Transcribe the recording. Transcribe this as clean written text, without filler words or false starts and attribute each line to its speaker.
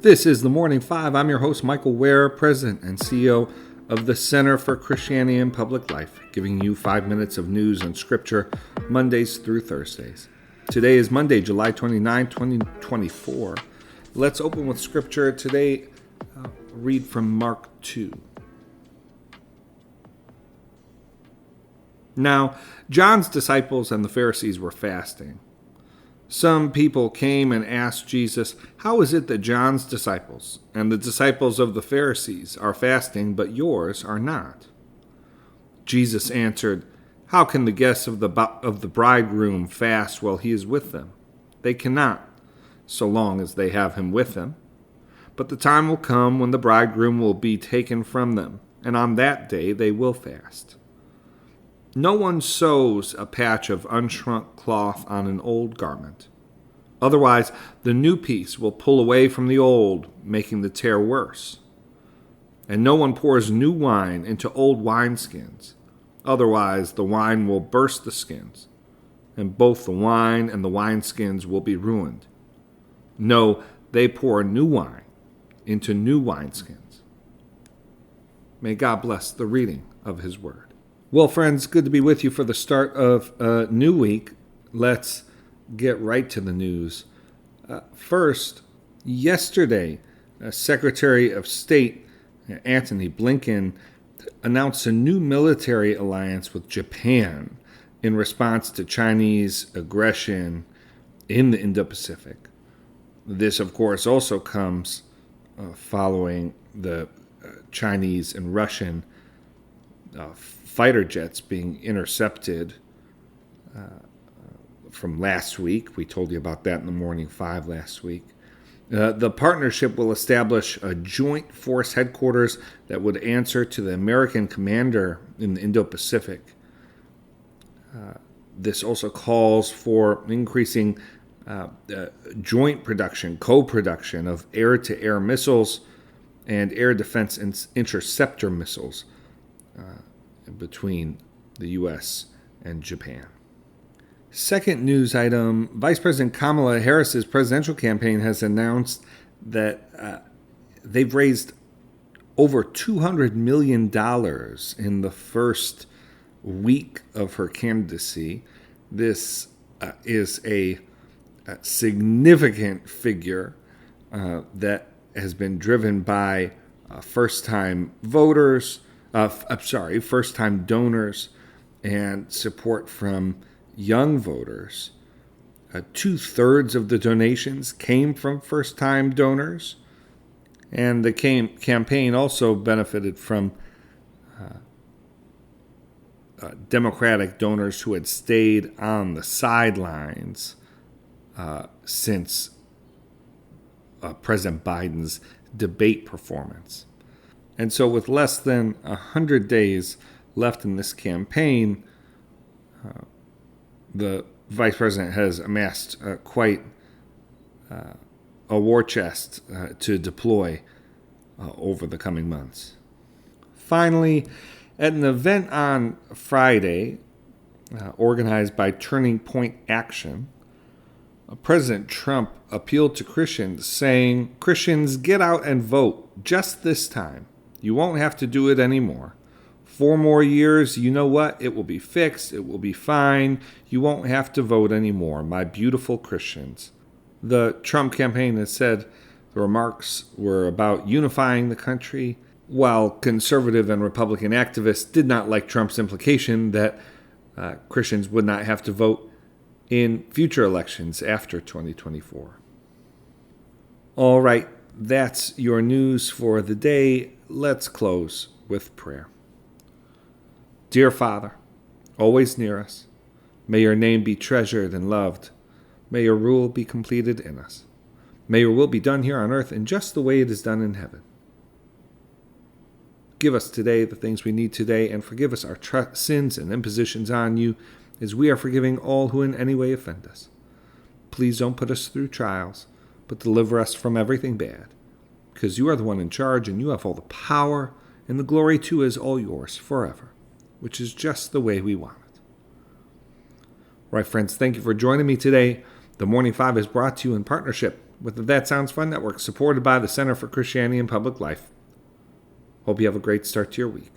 Speaker 1: This is the Morning Five. I'm your host, Michael Ware, President and CEO of the Center for Christianity and Public Life, giving you 5 minutes of news and scripture Mondays through Thursdays. Today is Monday, July 29, 2024. Let's open with scripture. Today, read from Mark 2. Now, John's disciples and the Pharisees were fasting. Some people came and asked Jesus, "How is it that John's disciples and the disciples of the Pharisees are fasting, but yours are not?" Jesus answered, "How can the guests of the bridegroom fast while he is with them? They cannot, so long as they have him with them. But the time will come when the bridegroom will be taken from them, and on that day they will fast. No one sews a patch of unshrunk cloth on an old garment. Otherwise, the new piece will pull away from the old, making the tear worse. And no one pours new wine into old wineskins. Otherwise, the wine will burst the skins, and both the wine and the wineskins will be ruined. No, they pour new wine into new wineskins." May God bless the reading of his word. Well, friends, good to be with you for the start of a new week. Let's get right to the news. First, yesterday, Secretary of State Antony Blinken announced a new military alliance with Japan in response to Chinese aggression in the Indo-Pacific. This, of course, also comes following the Chinese and Russian fighter jets being intercepted from last week. We told you about that in the Morning Five last week. The partnership will establish a joint force headquarters that would answer to the American commander in the Indo-Pacific. This also calls for increasing joint production, co-production of air-to-air missiles and air defense interceptor missiles between the U.S. and Japan. Second news item, Vice President Kamala Harris's presidential campaign has announced that they've raised over $200 million in the first week of her candidacy. This is a significant figure that has been driven by first-time voters, first-time donors, and support from young voters. 2/3 of the donations came from first-time donors, and the campaign also benefited from Democratic donors who had stayed on the sidelines since President Biden's debate performance. And so with less than 100 days left in this campaign, the vice president has amassed quite a war chest to deploy over the coming months. Finally, at an event on Friday organized by Turning Point Action, President Trump appealed to Christians, saying, "Christians, get out and vote just this time. You won't have to do it anymore. 4 more years, you know what? It will be fixed. It will be fine. You won't have to vote anymore, my beautiful Christians." The Trump campaign has said the remarks were about unifying the country, while conservative and Republican activists did not like Trump's implication that Christians would not have to vote in future elections after 2024. All right, that's your news for the day. Let's close with prayer. Dear Father, always near us, may your name be treasured and loved. May your rule be completed in us. May your will be done here on earth in just the way it is done in heaven. Give us today the things we need today, and forgive us our sins and impositions on you, as we are forgiving all who in any way offend us. Please don't put us through trials, but deliver us from everything bad, because you are the one in charge, and you have all the power, and the glory too is all yours forever, which is just the way we want it. All right, friends, thank you for joining me today. The Morning Five is brought to you in partnership with the That Sounds Fun Network, supported by the Center for Christianity and Public Life. Hope you have a great start to your week.